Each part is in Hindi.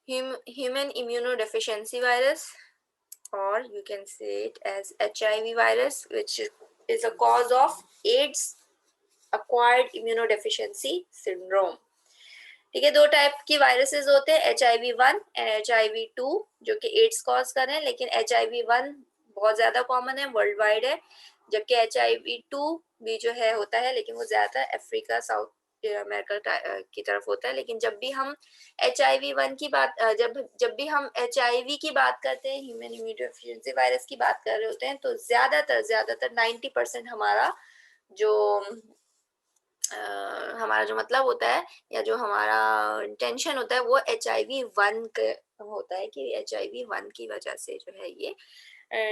human immunodeficiency virus, or you can say it as HIV virus, which is a cause of AIDS acquired immunodeficiency syndrome. ठीक है, दो टाइप की वायरसेस होते हैं, HIV-1 एंड HIV-2, जो कि एड्स कॉज कर रहे हैं, लेकिन HIV-1 बहुत ज्यादा कॉमन है, वर्ल्ड वाइड है, जबकि HIV-2 भी जो है होता है, लेकिन वो ज्यादा अफ्रीका, साउथ अमेरिका की तरफ होता है। लेकिन जब भी हम HIV-1 की बात जब भी हम HIV की बात करते हैं, ह्यूमन इम्यूनोडेफिशिएंसी वायरस की बात कर रहे होते हैं, तो ज्यादातर 90% हमारा जो मतलब होता है या जो हमारा इंटेंशन होता है वो HIV-1 होता है कि HIV-1 की वजह से जो है ये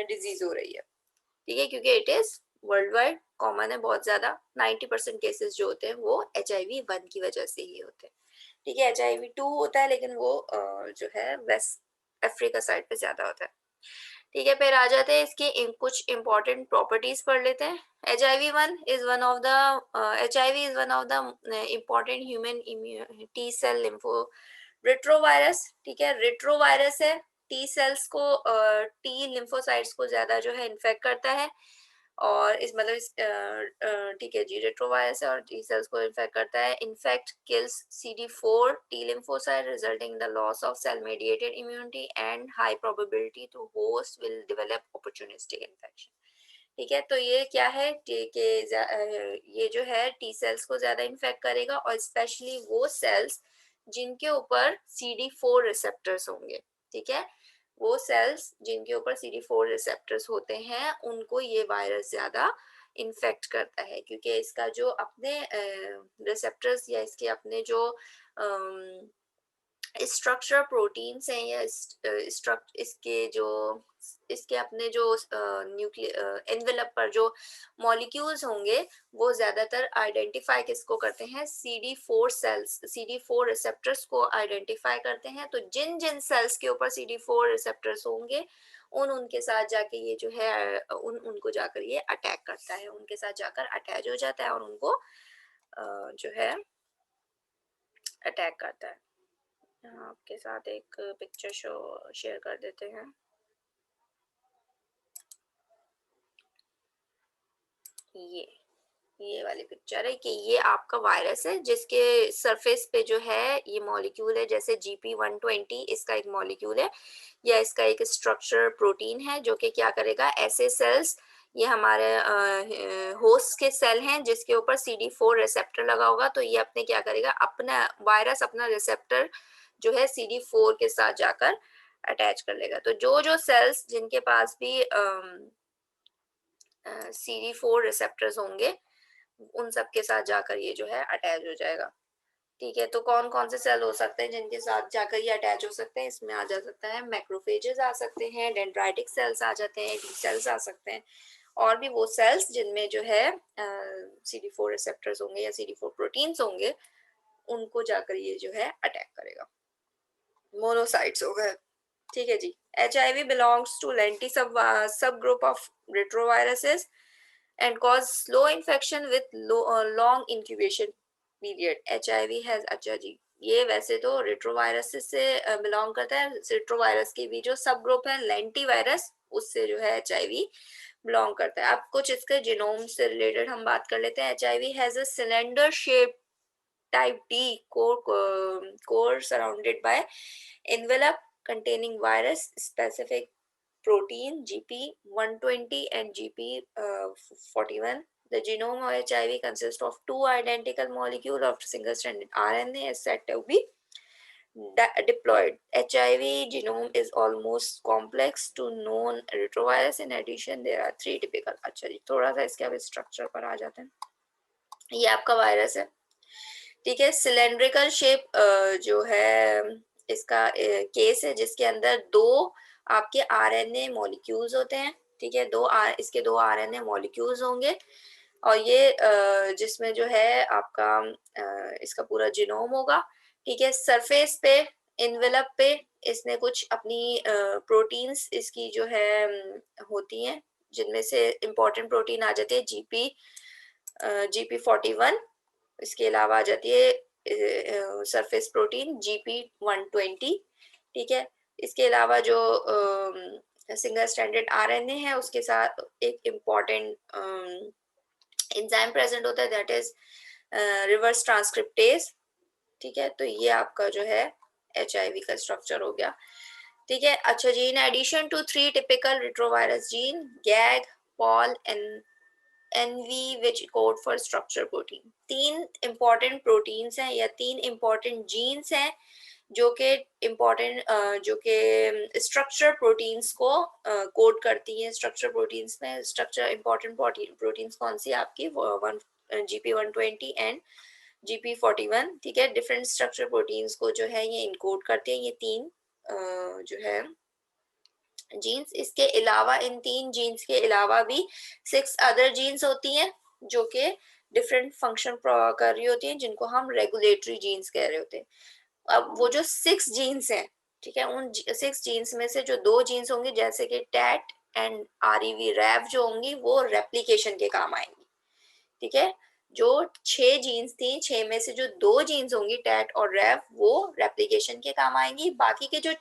डिजीज हो रही है। ठीक है, क्योंकि it is world wide common है, बहुत ज्यादा 90% केसेस जो होते हैं वो HIV-1 की वजह से ही होते हैं। ठीक है, HIV-2 होता है, लेकिन वो जो है वेस्ट अफ्रीका साइड पे ज्यादा होता है। ठीक है, फिर आ जाते हैं इसके कुछ इंपॉर्टेंट प्रॉपर्टीज पढ़ लेते हैं। HIV-1 is one of the HIV is one of the important human T cell lympho retrovirus. ठीक है, रेट्रोवायरस है, टी सेल्स को टी लिम्फोसाइट्स को ज्यादा जो है इन्फेक्ट करता है, और इस मतलब ठीक है जी, रेट्रोवायरस है और टी सेल्स को इन्फेक्ट करता है। Infect kills CD4 T lymphocyte resulting in the loss of cell mediated immunity and high probability to host will develop opportunistic infection. ठीक है, तो ये क्या है कि ये जो है टी सेल्स को ज्यादा इन्फेक्ट करेगा, और स्पेशली वो सेल्स जिनके ऊपर CD4 रिसेप्टर्स होंगे। ठीक है, वो सेल्स जिनके ऊपर CD4 रिसेप्टर्स होते हैं उनको ये वायरस ज्यादा इन्फेक्ट करता है, क्योंकि इसका जो अपने रिसेप्टर्स या इसके अपने जो स्ट्रक्चर प्रोटीन्स हैं या इसके अपने जो न्यूक्लियर एनवेलप पर जो मॉलिक्यूल्स होंगे वो ज्यादातर आइडेंटिफाई किसको करते हैं, CD4 सेल्स, CD4 रिसेप्टर्स को आइडेंटिफाई करते हैं। तो जिन जिन सेल्स के ऊपर CD4 रिसेप्टर्स होंगे उनके साथ जाके ये जो है उनको जाकर ये अटैक करता है, उनके साथ जाकर अटैच हो जाता है और उनको जो है अटैक करता है। आपके साथ एक पिक्चर शेयर कर देते हैं। ये वाली पिक्चर है कि ये आपका वायरस है जिसके सरफेस पे जो है ये मॉलिक्यूल है, जैसे GP120 इसका एक मॉलिक्यूल है या इसका एक स्ट्रक्चर प्रोटीन है, जो कि क्या करेगा, ऐसे सेल्स, ये हमारे होस्ट के सेल हैं जिसके ऊपर CD4 रिसेप्टर लगा होगा, तो ये अपने क्या करेगा, अपना वायरस अपना रिसेप्टर जो है CD4 के साथ जाकर अटैच कर लेगा। तो जो सेल्स जिनके पास भी CD4 रिसेप्टर्स होंगे उन सब के साथ जाकर ये जो है अटैच हो जाएगा। ठीक है, तो कौन कौन से सेल हो सकते हैं जिनके साथ जाकर ये अटैच हो सकते हैं, इसमें आ जा सकता है मैक्रोफेजेस आ सकते हैं, डेंड्राइटिक सेल्स आ जाते हैं, टी सेल्स आ सकते हैं, और भी वो सेल्स जिनमें जो है CD4 रिसेप्टर्स होंगे या CD4 प्रोटीन्स होंगे उनको जाकर ये जो है अटैक करेगा। मोनोसाइट्स हो गए। ठीक है जी, HIV belongs to lenti subgroup of retroviruses and cause slow infection with long incubation period. HIV has, अच्छा जी, ये वैसे तो रेट्रोवायरस से बिलोंग करता है, रेट्रोवायरस की भी जो सब ग्रुप है लेंटी वायरस उससे जो है HIV बिलोंग करता है। अब कुछ इसके जीनोम से रिलेटेड हम बात कर लेते हैं। HIV has a cylinder shaped type D core surrounded by envelope containing virus specific protein GP120 and GP41. The genome of HIV consists of two identical molecules of single-stranded RNA is said to be diploid. HIV genome is almost complex to known retrovirus. In addition, there are three typical. अच्छा जी, थोड़ा सा इसके अब स्ट्रक्चर पर आ जाते हैं। ये आपका वायरस है, ठीक है, सिलेंड्रिकल शेप जो है इसका केस है जिसके अंदर दो आपके RNA मॉलिक्यूल्स होते हैं। ठीक है, इसके दो RNA मॉलिक्यूल्स होंगे, और ये जिसमें जो है आपका इसका पूरा जीनोम होगा। ठीक है, सरफेस पे इनवेलप पे इसने कुछ अपनी प्रोटीन्स इसकी जो है होती हैं, जिनमें से इम्पोर्टेंट प्रोटीन आ जाती है GP41। इसके अलावा आ जाती है सरफेस प्रोटीन GP120। ठीक है। इसके अलावा जो सिंगल स्ट्रैंडेड आरएनए है उसके साथ एक इम्पॉर्टेंट एंजाइम प्रेजेंट होता है, दैट इज रिवर्स ट्रांसक्रिप्टेज। ठीक है, तो ये आपका जो है HIV का स्ट्रक्चर हो गया। ठीक है, अच्छा जी, in addition to 3 typical retrovirus gene, gag, pol and env which code for structure protein, 3 important proteins हैं या 3 इंपॉर्टेंट जीन्स हैं जो कि इम्पोर्टेंट जो कि स्ट्रक्चर प्रोटीन्स को कोड करती हैं। स्ट्रक्चर प्रोटीन्स में स्ट्रक्चर इंपॉर्टेंट प्रोटीन्स कौन सी आपकी, वन GP120 एंड GP41। ठीक है, डिफरेंट स्ट्रक्चर प्रोटीन्स को जो है ये इनकोड करते हैं ये 3 जो है जीन्स। इसके अलावा इन 3 जीन्स के अलावा भी 6 अदर जीन्स होती हैं जो कि डिफरेंट फंक्शन कर रही होती हैं, जिनको हम रेगुलेटरी जीन्स कह रहे होते हैं। अब वो जो 6 जीन्स हैं, ठीक है, उन 6 जीन्स में से जो 2 जीन्स होंगी जैसे कि टैट एंड REV रैव जो होंगी वो रेप्लिकेशन के काम आएंगी। ठीक है, जो 6 जीन्स थी, 6 में से जो 2 जीन्स होंगी टैट और रैव वो रेप्लिकेशन के काम आएंगी। बाकी के जो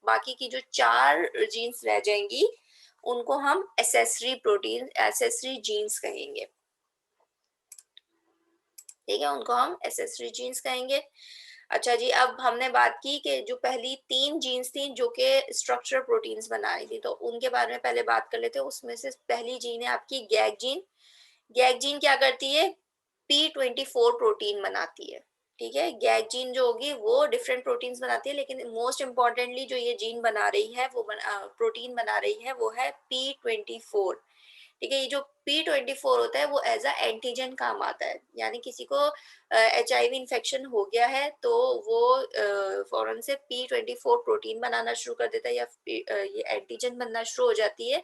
बाकी की जो 4 जीन्स रह जाएंगी उनको हम एसेसरी प्रोटीन, एसेसरी जीन्स कहेंगे। ठीक है, उनको हम एसेसरी जीन्स कहेंगे। अच्छा जी, अब हमने बात की कि जो पहली 3 जीन्स थी जो कि स्ट्रक्चर प्रोटीन्स बना रही थी, तो उनके बारे में पहले बात कर लेते हैं। उसमें से पहली जीन है आपकी गैग जीन। गैग जीन क्या करती है, P24 प्रोटीन बनाती है। ठीक है, गैग जीन जो होगी वो डिफरेंट प्रोटीन्स बनाती है, लेकिन मोस्ट इम्पॉर्टेंटली जो ये जीन बना रही है वो प्रोटीन बना रही है वो है P24। ठीक है, ये जो P24 होता है वो एज अ एंटीजन काम आता है, यानी किसी को HIV इन्फेक्शन हो गया है तो वो फौरन से P24 प्रोटीन बनाना शुरू कर देता है या ये एंटीजन बनना शुरू हो जाती है।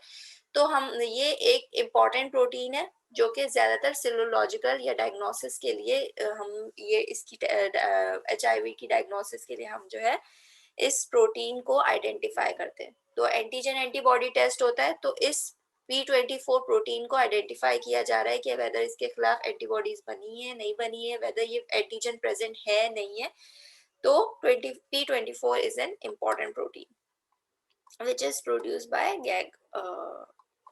तो हम ये एक इम्पॉर्टेंट प्रोटीन है जो कि ज्यादातर सेलुलॉजिकल या डायग्नोसिस के लिए हम ये इसकी HIV की डायग्नोसिस के लिए हम जो है इस प्रोटीन को आइडेंटिफाई करते हैं। तो एंटीजन एंटीबॉडी टेस्ट होता है, तो इस P24 प्रोटीन को आइडेंटिफाई किया जा रहा है कि वेदर इसके खिलाफ एंटीबॉडीज बनी है नहीं बनी है, वेदर ये एंटीजन प्रेजेंट है नहीं है। तो P24 is an important protein which is produced by GAG,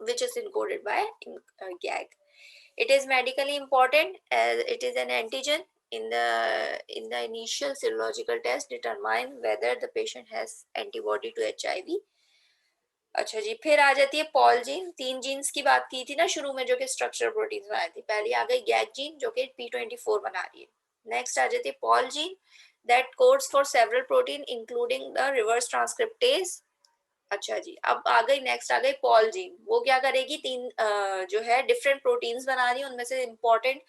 which is encoded by GAG. It is medically important as it is an antigen in the initial serological test determine whether the patient has antibody to HIV. अच्छा जी, फिर आ जाती है पॉल जीन। 3 जीन्स की बात की थी ना शुरू में जो कि स्ट्रक्चर प्रोटीन्स बनाई थी, पहले आ गई गैग जीन जो कि P24 बना रही है। नेक्स्ट आ जाती है Paul gene that codes for several protein including the reverse transcriptase. अच्छा जी, अब आ गई नेक्स्ट आ गई पॉल जीन। वो क्या करेगी, 3 जो है डिफरेंट प्रोटीन्स बना रही है, उनमें से इंपॉर्टेंट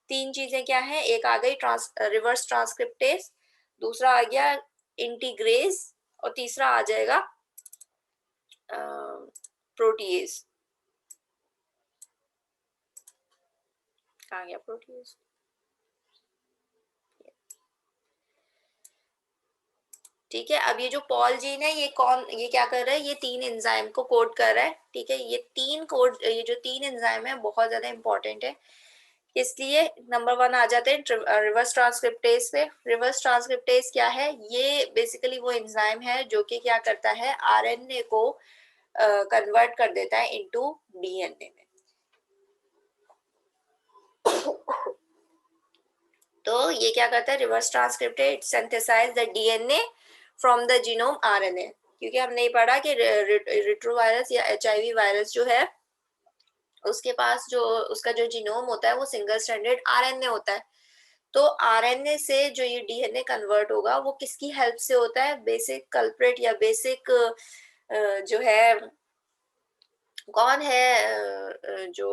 3 चीजें क्या है, एक आ गई रिवर्स ट्रांसक्रिप्टेज, दूसरा आ गया इंटीग्रेज और तीसरा आ जाएगा प्रोटीएज। कहाँ गया प्रोटीएज? ठीक है, अब ये जो पॉल जीन है ये क्या कर रहा है, ये 3 एंजाइम को कोड कर रहा है। ठीक है, ये जो 3 एंजाइम है बहुत ज्यादा इंपॉर्टेंट है, इसलिए नंबर 1 आ जाते हैं रिवर्स ट्रांसक्रिप्टेज पे। रिवर्स ट्रांसक्रिप्टेज क्या है, ये बेसिकली वो एंजाइम है जो कि क्या करता है, RNA को कन्वर्ट कर देता है इनटू DNA में। तो ये क्या करता है, reverse transcriptase synthesise the DNA from the genome RNA। क्योंकि हमने ये पढ़ा कि रेट्रोवायरस या HIV वायरस जो है उसके पास जो उसका जो जीनोम होता है वो सिंगल स्ट्रैंडेड RNA होता है। तो RNA से जो ये DNA कन्वर्ट होगा वो किसकी हेल्प से होता है, बेसिक कल्प्रिट या बेसिक जो है कौन है जो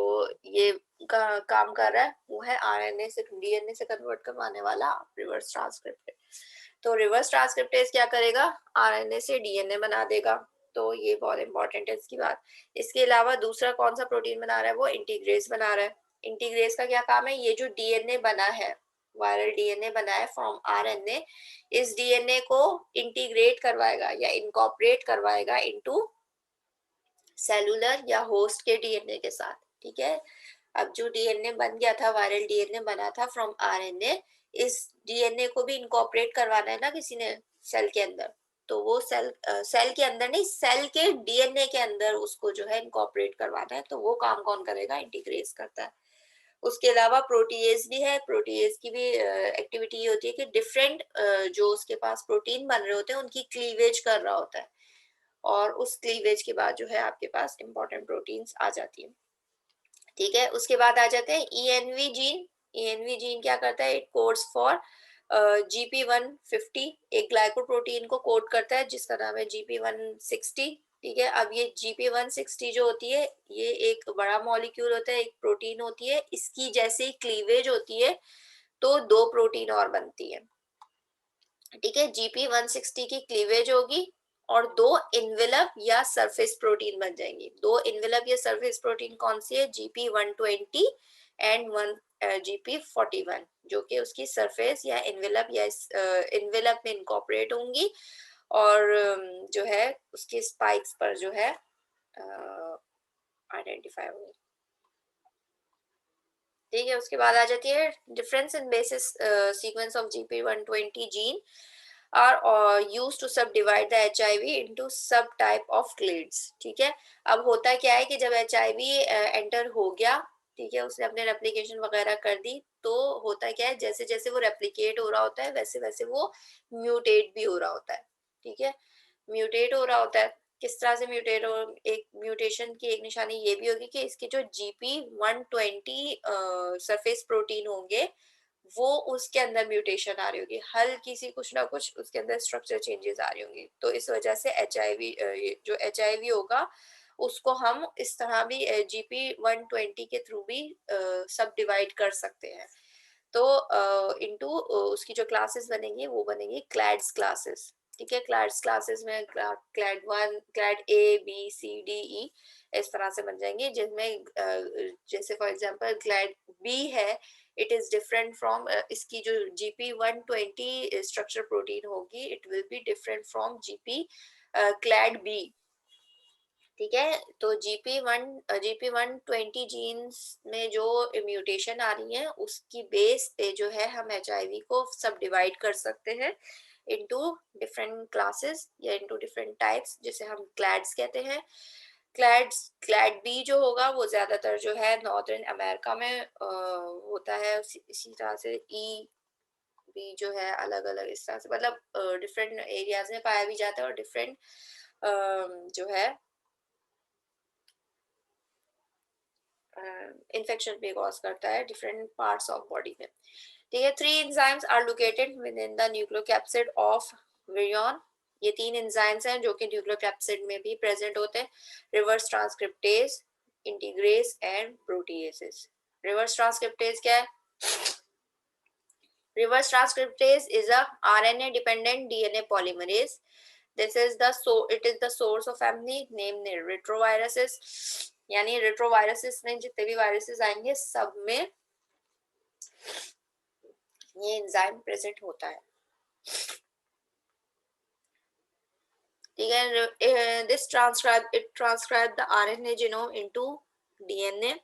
ये काम कर रहा है, वो है RNA से DNA से कन्वर्ट करवाने वाला रिवर्स ट्रांसक्रिप्टेज। तो रिवर्स ट्रांसक्रिप्टेज क्या करेगा, RNA से DNA बना देगा। तो ये बहुत इंपॉर्टेंट है इसकी बात। इसके अलावा दूसरा कौन सा प्रोटीन बना रहा है, वो इंटीग्रेज बना रहा है। इंटीग्रेज का क्या काम है, ये जो DNA बना है, वायरल DNA बना है फ्रॉम RNA, इस DNA को इंटीग्रेट करवाएगा या इनकॉर्पोरेट करवाएगा इनटू सेलुलर या होस्ट के DNA के साथ। ठीक है, अब जो DNA बन गया था, वायरल DNA बना था फ्रॉम RNA, इस DNA को भी इनकॉर्पोरेट करवाना है ना किसी ने सेल के अंदर, तो वो सेल के अंदर नहीं, सेल के डीएनए के अंदर उसको जो है इनकॉर्पोरेट करवाना है, तो वो काम कौन करेगा, इंटीग्रेस करता है। उसके अलावा प्रोटीएज भी है, प्रोटीएज की भी एक्टिविटी ये होती है कि डिफरेंट जो उसके पास प्रोटीन बन रहे होते हैं उनकी क्लीवेज कर रहा होता है, और उस क्लीवेज के बाद जो है आपके पास इंपॉर्टेंट प्रोटीन्स आ जाती है। ठीक है, उसके बाद आ जाते हैं ईएनवी जीन। ईएनवी जीन क्या करता है, इट कोड्स फॉर GP150, एक ग्लाइकोप्रोटीन को कोड करता है जिसका नाम है GP160। ठीक है, अब ये GP160 जो होती है ये एक बड़ा मॉलिक्यूल होता है, एक प्रोटीन होती है, इसकी जैसे ही क्लीवेज होती है तो दो प्रोटीन और बनती है। ठीक है, GP160 की क्लीवेज होगी और दो इन्वेलप या सरफेस प्रोटीन बन जाएंगी। दो इन्वेलप या सरफेस प्रोटीन कौन सी है, GP120 एंड GP41, जो कि उसकी सरफेस या इन्वेलप या इन्वेलप में इनकॉर्पोरेट होंगी और जो है उसके स्पाइक्स पर जो है आइडेंटिफाई होंगी। ठीक है, उसके बाद आ जाती है difference in basis sequence of GP120 gene are used to subdivide the HIV into सब type of clades। ठीक है, अब होता क्या है कि जब HIV एंटर हो गया, ठीक है, उसने अपने रेप्लिकेशन वगैरह कर दी, तो होता क्या है, जैसे जैसे वो रेप्लिकेट हो रहा होता है वैसे वैसे वो म्यूटेट भी हो रहा होता है। ठीक है, म्यूटेट हो रहा होता है, किस तरह से म्यूटेट हो, एक म्यूटेशन की एक निशानी ये भी होगी कि इसके जो GP120 सरफेस प्रोटीन होंगे वो उसके अंदर म्यूटेशन आ रही होगी, हल्की सी कुछ ना कुछ उसके अंदर स्ट्रक्चर चेंजेस आ रही होंगी, तो इस वजह से जो HIV होगा उसको हम इस तरह भी GP120 के थ्रू भी सब डिवाइड कर सकते हैं। तो इनटू उसकी जो क्लासेस बनेंगी वो बनेंगी क्लैड्स क्लासेस। ठीक है, क्लैड्स क्लासेस में clad 1, clad A B C D E इस तरह से बन जाएंगे, जिसमें जैसे फॉर एग्जांपल क्लैड B है, इट इज डिफरेंट फ्रॉम इसकी जो GP120 स्ट्रक्चर प्रोटीन होगी, it will be different from GP clad B। ठीक है, तो GP120 जीन्स में जो म्यूटेशन आ रही है उसकी बेस पे जो है हम HIV को सब डिवाइड कर सकते हैं इनटू डिफरेंट क्लासेस या इनटू डिफरेंट टाइप्स, जिसे हम क्लैड्स कहते हैं। क्लैड बी जो होगा वो ज्यादातर जो है नॉर्दर्न अमेरिका में होता है, इसी तरह से ई भी जो है अलग अलग इस तरह से, मतलब डिफरेंट एरियाज में पाया भी जाता है और डिफरेंट जो है इन्फेक्शन भी कॉज करता है डिफरेंट पार्ट्स ऑफ बॉडी में। ठीक है, 3 enzymes are located within the nucleocapsid of virion. ये 3 एंजाइम्स हैं जो कि न्यूक्लियोकैप्सिड में भी प्रेजेंट होते हैं, reverse transcriptase, integrase and proteases. Reverse transcriptase क्या है, reverse transcriptase is a RNA dependent DNA polymerase. This is it is the source of many named retroviruses, यानी retroviruses में जितने भी viruses आएंगे सब में ये एंजाइम प्रेजेंट होता है। ठीक है, this transcribe the RNA genome into DNA.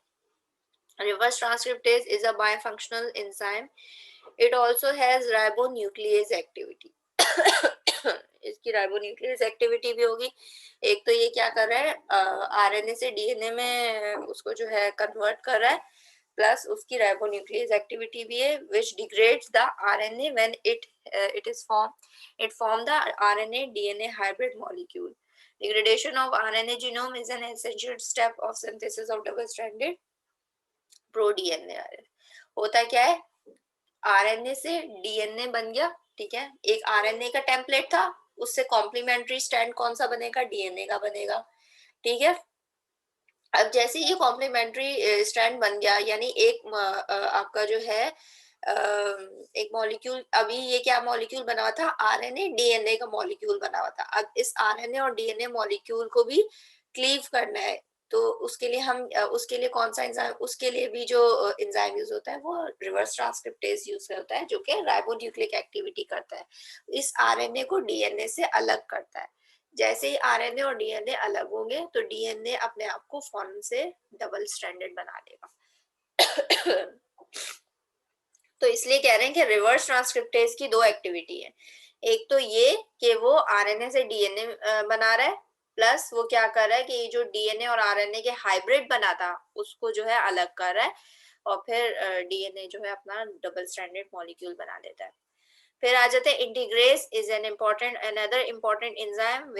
Reverse transcriptase is a bifunctional enzyme. It also has ribonuclease activity. इसकी राइबोन्यूक्लियस एक्टिविटी भी होगी। एक तो ये क्या कर रहा है, RNA से DNA में उसको जो है कन्वर्ट कर रहा है, प्लस उसकी राइबोन्यूक्लियस एक्टिविटी भी है, which degrades the RNA when it form the RNA DNA hybrid molecule. Degradation of RNA genome is an essential step of synthesis of double-stranded pro-DNA। होता क्या है, RNA से DNA बन गया, ठीक है, एक RNA का टेम्पलेट था, उससे कॉम्प्लीमेंट्री स्ट्रैंड कौन सा बनेगा, DNA का बनेगा। ठीक है, अब जैसे ये कॉम्प्लीमेंट्री स्ट्रैंड बन गया, यानी एक आपका जो है एक मॉलिक्यूल, अभी ये क्या मॉलिक्यूल बना हुआ था, RNA DNA का मॉलिक्यूल बना हुआ था। अब इस RNA और DNA मॉलिक्यूल को भी क्लीव करना है, तो उसके लिए हम उसके लिए कौन सा एंजाइम, उसके लिए भी जो एंजाइम यूज होता है वो रिवर्स ट्रांसक्रिप्टेज यूज होता है, जो कि राइबोन्यूक्लिक एक्टिविटी करता है, इस RNA को DNA से अलग करता है। जैसे ही RNA और DNA अलग होंगे तो DNA अपने आप को फौरन से डबल स्ट्रैंडेड बना देगा। तो इसलिए कह रहे हैं कि रिवर्स ट्रांसक्रिप्टेज की दो एक्टिविटी है, एक तो ये कि वो आरएनए से डीएनए बना रहा है, प्लस वो क्या कर रहा है कि ये जो डीएनए और आरएनए के हाइब्रिड बना था उसको जो है अलग कर रहा है, और फिर डीएनए जो है अपना डबल स्ट्रैंडेड मॉलिक्यूल बना देता है। फिर आ जाते हैं integrase is an important another important enzyme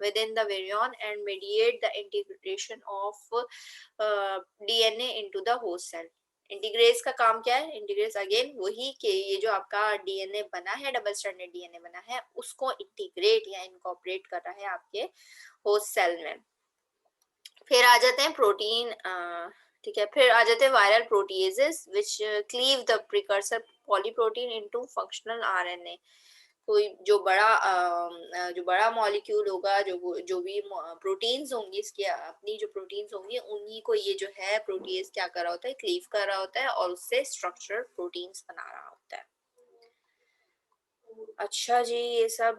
within the virion and mediate the integration of DNA into the host cell। इंटीग्रेस का काम क्या है? इंटीग्रेस अगेन वही कि ये जो आपका डीएनए बना है, डबल स्ट्रैंडेड डीएनए बना है, उसको इंटीग्रेट या इनकॉर्पोरेट कर रहा है आपके होस्ट सेल में। फिर आ जाते हैं प्रोटीन, ठीक है, फिर आ जाते हैं viral proteases which cleave the precursor polyprotein into functional RNA. कोई जो बड़ा मॉलिक्यूल होगा, जो भी प्रोटीन्स होंगी, इसकी अपनी जो प्रोटीन्स होंगी, उन्हीं को ये जो है प्रोटीएज क्या कर रहा होता है? क्लीव कर रहा होता है और उससे स्ट्रक्चरल प्रोटीन्स बना रहा होता है। अच्छा जी, ये सब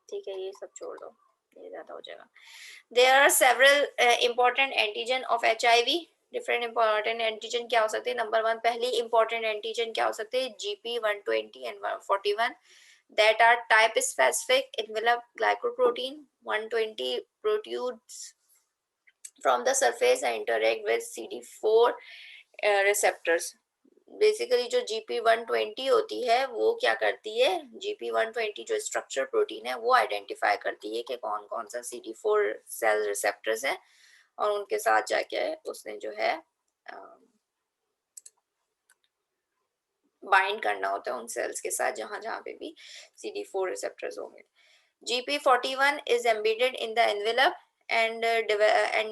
ठीक है, ये सब छोड़ दो, ये ज्यादा हो जाएगा। There are several important antigen of HIV। Different important antigen क्या हो सकते हैं? नंबर 1 पहली इंपॉर्टेंट एंटीजन क्या हो सकते हैं? GP120 and 41 that are type specific envelope glycoprotein 120 protrudes from the surface and interact with CD4 receptors। Basically जो GP120 होती है वो क्या करती है? GP120 जो स्ट्रक्चर प्रोटीन है वो आइडेंटिफाई करती है कि कौन कौन सा CD4 सेल रिसेप्टर्स है, और उनके साथ जाके उसने जो है बाइंड करना होता है उन सेल्स के साथ जहां जहां पे भी CD4 रिसेप्टर्स होंगे। GP41 is embedded in the envelope and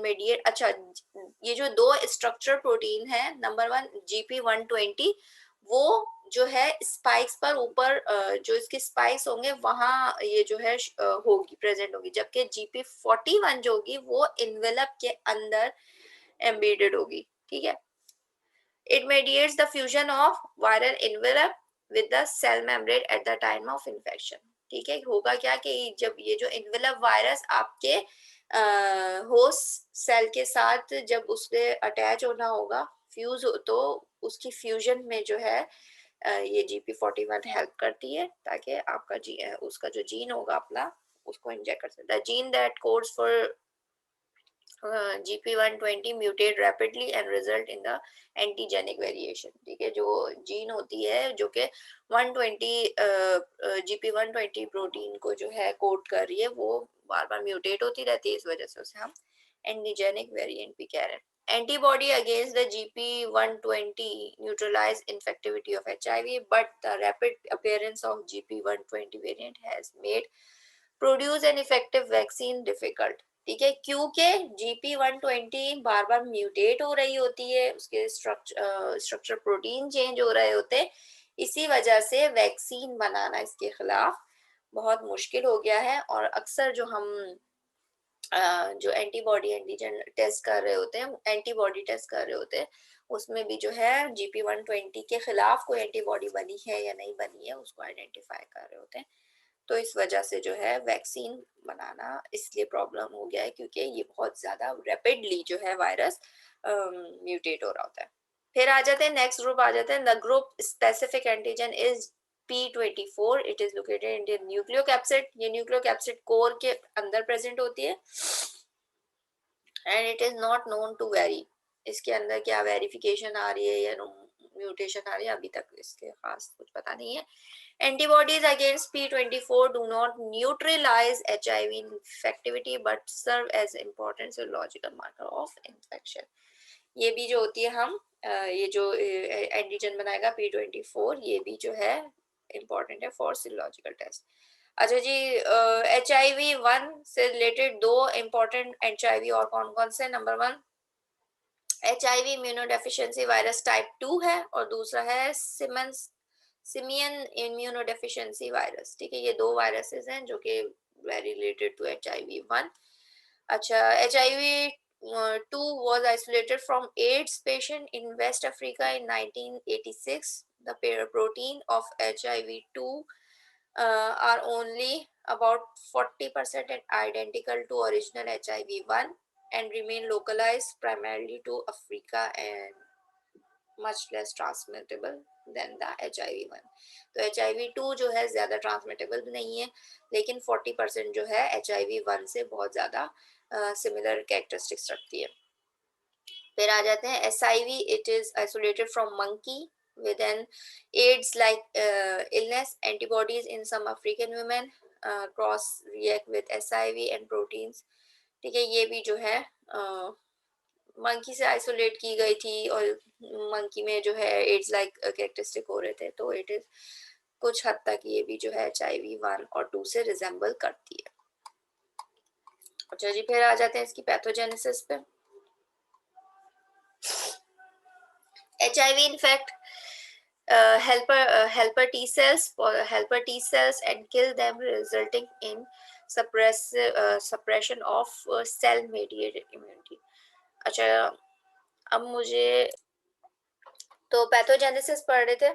mediate। अच्छा, ये जो दो स्ट्रक्चर प्रोटीन है, नंबर 1 GP120, वो जो है स्पाइक्स पर ऊपर जो इसके स्पाइक्स होंगे वहां ये जो है होगी, प्रेजेंट होगी, जबकि GP41 जो होगी वो एनवेलप के अंदर एम्बेडेड होगी। ठीक है, it mediates the fusion of viral envelope with the cell membrane at the time of infection। ठीक है, होगा क्या कि जब ये जो एनवेलप वायरस आपके होस्ट सेल के साथ जब उससे अटैच होना होगा, फ्यूज हो, तो उसकी फ्यूजन में जो है ये GP41 हेल्प करती है ताकि आपका उसका जो जीन होगा अपना उसको इंजेक्ट कर सकता है। Gene that codes for GP120 mutate rapidly and result in the antigenic variation। ठीक है, जो जीन होती है जो कि 120 GP120 प्रोटीन को जो है कोड कर रही है, वो बार बार म्यूटेट होती रहती है, इस वजह से उसे हम एंटीजेनिक वेरिएंट भी कह रहे हैं। Antibody against the GP120 neutralize infectivity of HIV, but the rapid appearance of GP120 variant has made produce an effective vaccine difficult। ठीक है, क्योंकि GP120 बार बार म्यूटेट हो रही होती है, उसके स्ट्रक्चर प्रोटीन चेंज हो रहे होते हैं, इसी वजह से वैक्सीन बनाना इसके खिलाफ बहुत मुश्किल हो गया है। और अक्सर जो हम जो एंटीबॉडी एंटीजन टेस्ट कर रहे होते हैं, एंटीबॉडी टेस्ट कर रहे होते हैं, उसमें भी जो है GP120 के खिलाफ कोई एंटीबॉडी बनी है या नहीं बनी है उसको आइडेंटिफाई कर रहे होते हैं। तो इस वजह से जो है वैक्सीन बनाना इसलिए प्रॉब्लम हो गया है क्योंकि ये बहुत ज्यादा रैपिडली जो है वायरस म्यूटेट हो रहा होता है। फिर आ जाते हैं नेक्स्ट ग्रुप, आ जाते हैं the group specific antigen is P24। It is located in nucleocapsid. ये न्यूक्लियोकैप्सिड कोर के अंदर प्रेजेंट होती है and it is not known to vary. इसके अंदर क्या वेरिफिकेशन आ रही है या म्यूटेशन आ रही है, अभी तक इसके खास कुछ पता नहीं है। Antibodies against P24 do not neutralize HIV infectivity but serve as important serological marker of infection। ये भी जो होती है हम ये जो एंटीजन बनाएगा P24, ये भी जो है इम्पोर्टेंट है फॉर सीरोलॉजिकल टेस्ट। अच्छा जी, HIV-1 से रिलेटेड दो इम्पोर्टेंट HIV और कौन कौन से? Number 1 HIV immunodeficiency virus type 2 है, और दूसरा है सिमियन इम्यूनोडेफिशिएंसी वायरस। ठीक है, ये दो वायरसेस हैं जो कि वेरी रिलेटेड टू HIV-1। अच्छा, HIV-2 was isolated from AIDS patient in West Africa in 1986। The protein of HIV-2 are only about 40% identical to original HIV-1 and remain localized primarily to Africa and much less transmittable than the HIV-1। तो HIV-2 जो है ज़्यादा ट्रांसमिटेबल नहीं है, लेकिन 40% जो है HIV-1 से बहुत ज़्यादा सिमिलर कैरेक्टरिस्टिक्स रखती है। फिर आ जाते हैं SIV, it is isolated from monkey with an AIDS-like illness. Antibodies in some African women cross react with SIV and proteins। ठीक है, ये भी जो है मंकी से आइसोलेट की गई थी और मंकी में जो है एड्स लाइक कैरेक्टरिस्टिक हो रहे थे, तो इट इज कुछ हद तक ये भी जो है HIV-1 और 2 से रिजेंबल करती है। अच्छा जी, फिर आ जाते हैं इसकी पैथोजेनेसिस पे। HIV infect helper T cells and kill them, resulting in suppression of cell mediated immunity। अच्छा, अब मुझे तो पैथोजेनेसिस पढ़ रहे थे।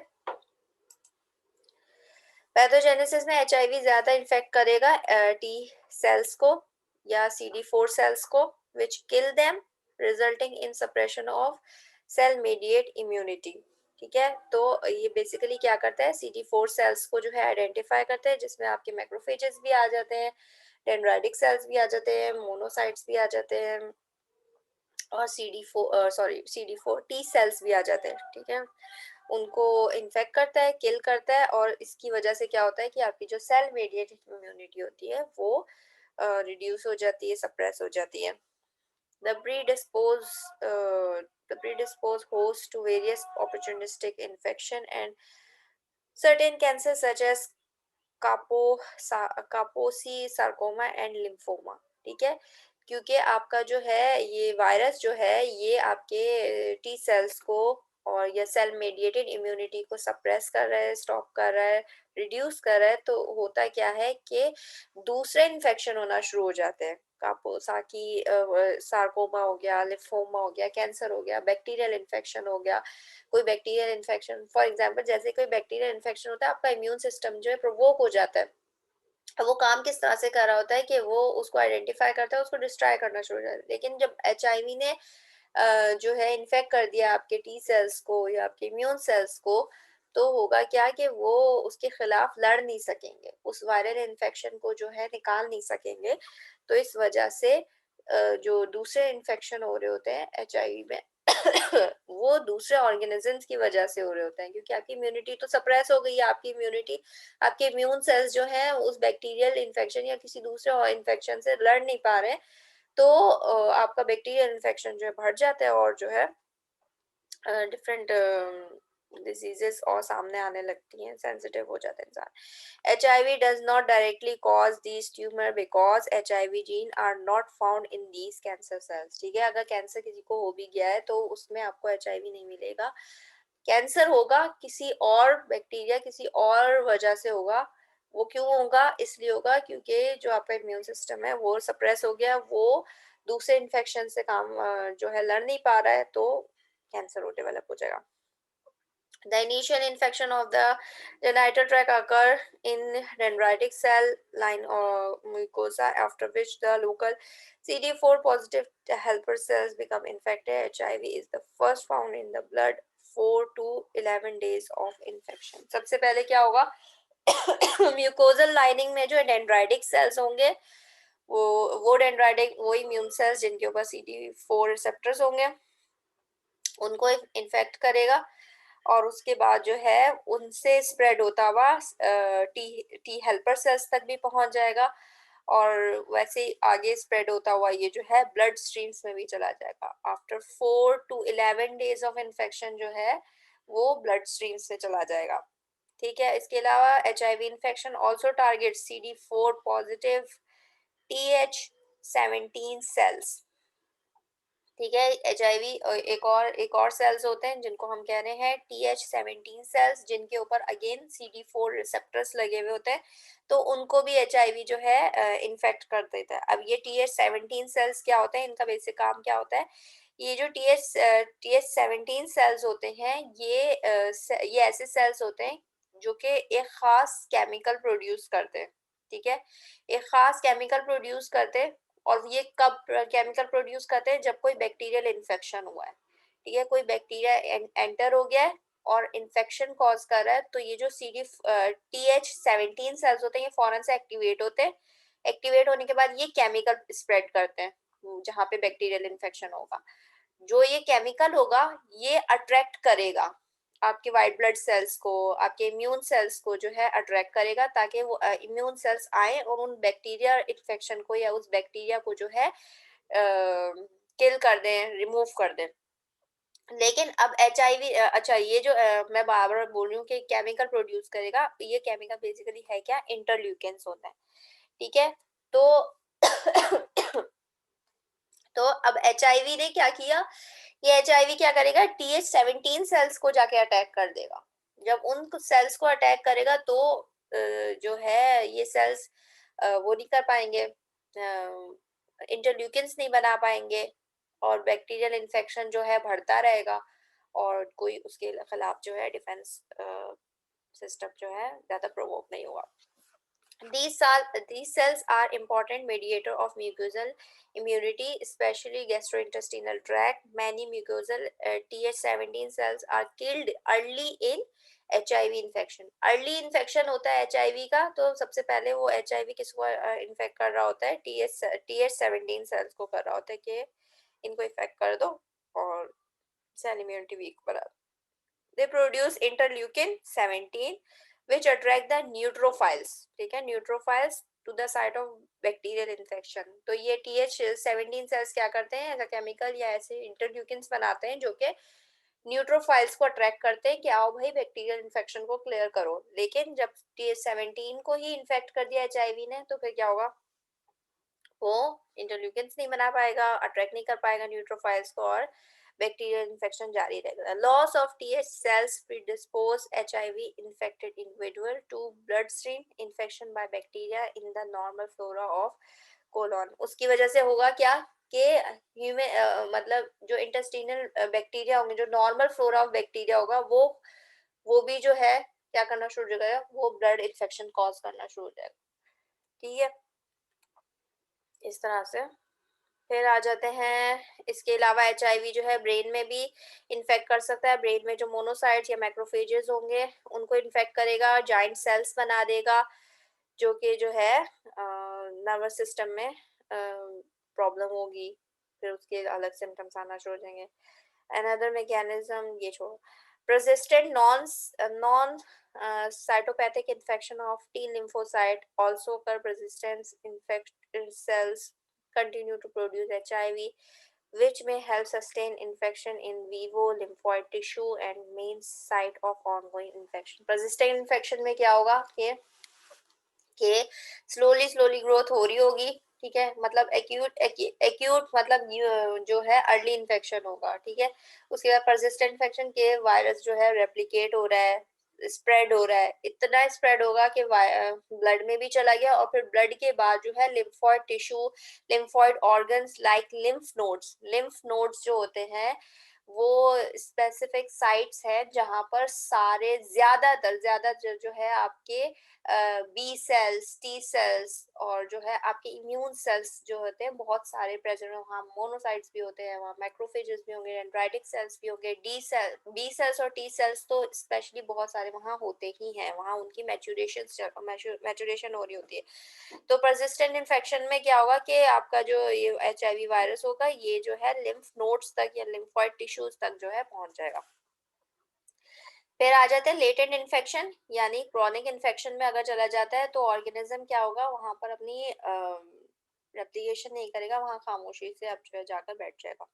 पैथोजेनेसिस में HIV ज्यादा इन्फेक्ट करेगा टी सेल्स को या CD4 सेल्स को, which kill them resulting in suppression of cell mediated immunity. ठीक है, तो ये बेसिकली क्या करता है, CD4 सेल्स को जो है आइडेंटिफाई करते हैं, जिसमें आपके मैक्रोफेजेस भी आ जाते हैं, डेंड्राइटिक सेल्स भी आ जाते हैं, मोनोसाइट्स भी आ जाते हैं, और CD4 टी सेल्स भी आ जाते हैं। ठीक है, उनको इन्फेक्ट करता है, किल करता है, और इसकी वजह से क्या होता है कि आपकी जो सेल मेडिएटेड इम्यूनिटी होती है वो रिड्यूस हो जाती है, सप्रेस हो जाती है। The predisposed host to various opportunistic infection and certain cancers such as कापोसी sarcoma and lymphoma. ठीक है, क्योंकि आपका जो है ये वायरस जो है ये आपके टी सेल्स को और या सेल मेडिएटेड इम्यूनिटी को सप्रेस कर रहा है, स्टॉप कर रहा है, रिड्यूस कर रहा है। तो होता क्या है कि दूसरे इन्फेक्शन होना शुरू हो जाते हैं, कापोसाकी सार्कोमा हो गया, लिम्फोमा हो गया, कैंसर हो गया, बैक्टीरियल इन्फेक्शन हो गया, कोई बैक्टीरियल इन्फेक्शन, फॉर एग्जांपल जैसे कोई बैक्टीरियल इन्फेक्शन होता है, आपका इम्यून सिस्टम जो है प्रोवोक हो जाता है। वो काम किस तरह से कर रहा होता है कि वो उसको आइडेंटिफाई करता है, उसको डिस्ट्रॉय करना शुरू कर देता है। लेकिन जब HIV ने जो है इन्फेक्ट कर दिया आपके टी सेल्स को या आपके इम्यून सेल्स को, तो होगा क्या कि वो उसके खिलाफ लड़ नहीं सकेंगे, उस वायरल इन्फेक्शन को जो है निकाल नहीं सकेंगे। तो इस वजह से जो दूसरे इन्फेक्शन हो रहे होते हैं HIV में वो दूसरे ऑर्गेनिजम्स की वजह से हो रहे होते हैं, क्योंकि आपकी इम्यूनिटी तो सप्रेस हो गई है। आपकी इम्यूनिटी, आपके इम्यून सेल्स जो हैं उस बैक्टीरियल इन्फेक्शन या किसी दूसरे इन्फेक्शन से लड़ नहीं पा रहे, तो आपका बैक्टीरियल इन्फेक्शन जो है बढ़ जाता है और जो है डिफरेंट डिजीजेस और सामने आने लगती हैं, सेंसिटिव हो जाता है इंसान। HIV does not directly cause these tumor because HIV gene are not found in these cancer cells। ठीक है, अगर कैंसर किसी को हो भी गया है तो उसमें आपको HIV नहीं मिलेगा। कैंसर होगा किसी और बैक्टीरिया, किसी और वजह से होगा। वो क्यों होगा? इसलिए होगा क्योंकि जो आपका इम्यून सिस्टम है वो सप्रेस हो गया, वो दूसरे इन्फेक्शन से काम जो है लड़ नहीं पा रहा है, तो कैंसर हो डेवलप हो जाएगा। The initial infection of the genital tract occur in dendritic cell line or mucosa, after which the local CD4 positive helper cells become infected. HIV is the first found in the blood 4 to 11 days of infection। सबसे पहले क्या होगा म्यूकोजल लाइनिंग में जो डेंड्राइटिक सेल्स होंगे, वो डेंड्राइटिक वो इम्यून सेल्स जिनके ऊपर CD4 रिसेप्टर्स होंगे उनको इन्फेक्ट करेगा, और उसके बाद जो है उनसे स्प्रेड होता हुआ टी हेल्पर सेल्स तक भी पहुंच जाएगा, और वैसे आगे स्प्रेड होता हुआ ये जो है ब्लड स्ट्रीम्स में भी चला जाएगा। After 4 to 11 days of infection जो है वो ब्लड स्ट्रीम्स में चला जाएगा। ठीक है, इसके अलावा HIV infection also target CD4 positive TH17 cells. ठीक है, HIV एक और सेल्स होते हैं जिनको हम कह रहे हैं TH17 सेल्स, जिनके ऊपर अगेन CD4 रिसेप्टर्स लगे हुए होते हैं, तो उनको भी HIV जो है इन्फेक्ट कर देता है। अब ये TH17 सेल्स क्या होते हैं, इनका बेसिक काम क्या होता है? ये जो TH17 सेल्स होते हैं ये ऐसे सेल्स होते हैं जो कि एक खास केमिकल प्रोड्यूस करते हैं। ठीक है, एक खास केमिकल प्रोड्यूस करते हैं, और ये कब केमिकल प्रोड्यूस करते हैं? जब कोई बैक्टीरियल इन्फेक्शन हुआ है। ठीक है, कोई बैक्टीरिया एंटर हो गया है और इन्फेक्शन कॉज कर रहा है, तो ये जो TH17 सेल्स होते हैं ये फौरन से एक्टिवेट होते हैं। एक्टिवेट होने के बाद ये केमिकल स्प्रेड करते हैं जहाँ पे बैक्टीरियल इन्फेक्शन होगा। जो ये केमिकल होगा ये अट्रैक्ट करेगा आपके व्हाइट ब्लड सेल्स को, आपके इम्यून सेल्स को जो है अट्रैक्ट करेगा, ताकि वो इम्यून सेल्स आए और उन बैक्टीरिया इन्फेक्शन को या उस बैक्टीरिया को जो है किल कर दें, रिमूव कर दें। लेकिन अब HIV, अच्छा ये जो मैं बार बार बोल रही हूँ कि केमिकल प्रोड्यूस करेगा, ये केमिकल बेसिकली है क्या, इंटरल्यूकेंस होता है, ठीक है। तो तो अब HIV ने क्या किया, ये HIV क्या करेगा, TH17 सेल्स को जाके अटैक कर देगा। जब उन सेल्स को अटैक करेगा तो जो है ये सेल्स वो नहीं कर पाएंगे, इंटरल्यूकिन्स नहीं बना पाएंगे, और बैक्टीरियल इन्फेक्शन जो है बढ़ता रहेगा, और कोई उसके खिलाफ जो है डिफेंस सिस्टम जो है ज्यादा प्रोवोक नहीं होगा। These cells are important mediator of mucosal immunity, especially gastrointestinal tract. Many mucosal TH17 cells are killed early in HIV infection. Early infection होता है HIV का, तो सबसे पहले वो HIV किसको इन्फेक्ट कर रहा होता है, TH17 सेल्स को कर रहा होता है कि इनको इफेक्ट कर दो और सेल इम्यूनिटी वीक बना दो। They produce interleukin 17 which attract the neutrophils, ठीक है, neutrophils to the site of bacterial infection। तो ये TH17 सेल्स क्या करते हैं, ऐसा केमिकल या ऐसे इंटरल्यूकिन्स बनाते हैं जो कि न्यूट्रोफाइल्स को अट्रैक्ट करते हैं कि आओ भाई बैक्टीरियल इन्फेक्शन को क्लियर करो। लेकिन जब TH17 को ही इन्फेक्ट कर दिया HIV ने, तो फिर क्या होगा, वो इंटरल्यूकिन्स नहीं बना पाएगा, अट्रैक्ट नहीं कर पाएगा न्यूट्रोफाइल्स को, और बैक्टीरियल इन्फेक्शन जारी रहेगा। Loss of TH cells predispose HIV infected individual to bloodstream infection by bacteria in the normal flora of colon। उसकी वजह से होगा क्या कि ह्यूमन मतलब जो इंटेस्टिनल बैक्टीरिया होंगे, जो नॉर्मल फ्लोरा ऑफ बैक्टीरिया होगा, वो भी जो है क्या करना शुरू हो जाएगा, वो ब्लड इन्फेक्शन कॉज करना शुरू हो जाएगा, ठीक है, इस तरह से। फिर आ जाते हैं, इसके अलावा HIV जो है ब्रेन में भी इन्फेक्ट कर सकता है। ब्रेन में जो मोनोसाइट्स या मैक्रोफेजेस होंगे उनको इन्फेक्ट करेगा, जाइंट सेल्स बना देगा, जो कि जो है नर्वस सिस्टम में प्रॉब्लम होगी, फिर उसके अलग सिम्टम्स आना शुरू हो जाएंगे। अनदर मैकेनिज्म, ये छोड़ो, persistent non cytopathic infection of T lymphocyte also occur। Persistent infected cells continue to produce HIV, which may help sustain infection in vivo lymphoid tissue and main site of ongoing infection। persistent infection में क्या होगा कि स्लोली ग्रोथ हो रही होगी, ठीक है, मतलब एक्यूट मतलब जो है अर्ली इन्फेक्शन होगा, ठीक है। उसके बाद परसिस्टेंट इन्फेक्शन के वायरस जो है रेप्लिकेट हो रहा है, स्प्रेड हो रहा है, इतना स्प्रेड होगा कि ब्लड में भी चला गया, और फिर ब्लड के बाद जो है lymphoid tissue, lymphoid organs like lymph nodes जो होते हैं वो स्पेसिफिक साइट्स है जहां पर सारे ज्यादातर जो है आपके बी सेल्स, टी सेल्स, और जो है आपके इम्यून सेल्स जो होते हैं बहुत सारे प्रेजेंट हैं वहाँ। मोनोसाइट्स भी होते हैं वहाँ, मैक्रोफेजेस भी होंगे, डेंड्राइटिक सेल्स भी होंगे, बी सेल्स और टी सेल्स तो स्पेशली बहुत सारे वहाँ होते ही हैं, वहाँ उनकी मैचुरेशन हो रही होती है। तो परसिस्टेंट इन्फेक्शन में क्या होगा कि आपका जो ये HIV वायरस होगा ये जो है लिम्फ नोड्स तक या लिम्फॉइड टिश्यूज तक जो है पहुंच जाएगा। फिर आ जाते हैं लेटेंट इन्फेक्शन, यानी क्रॉनिक इन्फेक्शन में अगर चला जाता है तो ऑर्गेनिज्म क्या होगा, वहां पर अपनी रेप्लिकेशन नहीं करेगा, वहां खामोशी से अब जो है जाकर बैठ जाएगा।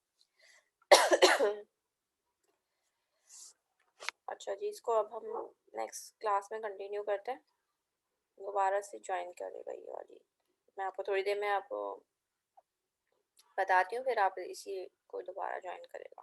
अच्छा जी, इसको अब हम नेक्स्ट क्लास में कंटिन्यू करते हैं, दोबारा से ज्वाइन करेगा ये वाली, मैं आपको थोड़ी देर में आपको बताती हूँ, फिर आप इसी को दोबारा ज्वाइन करेगा।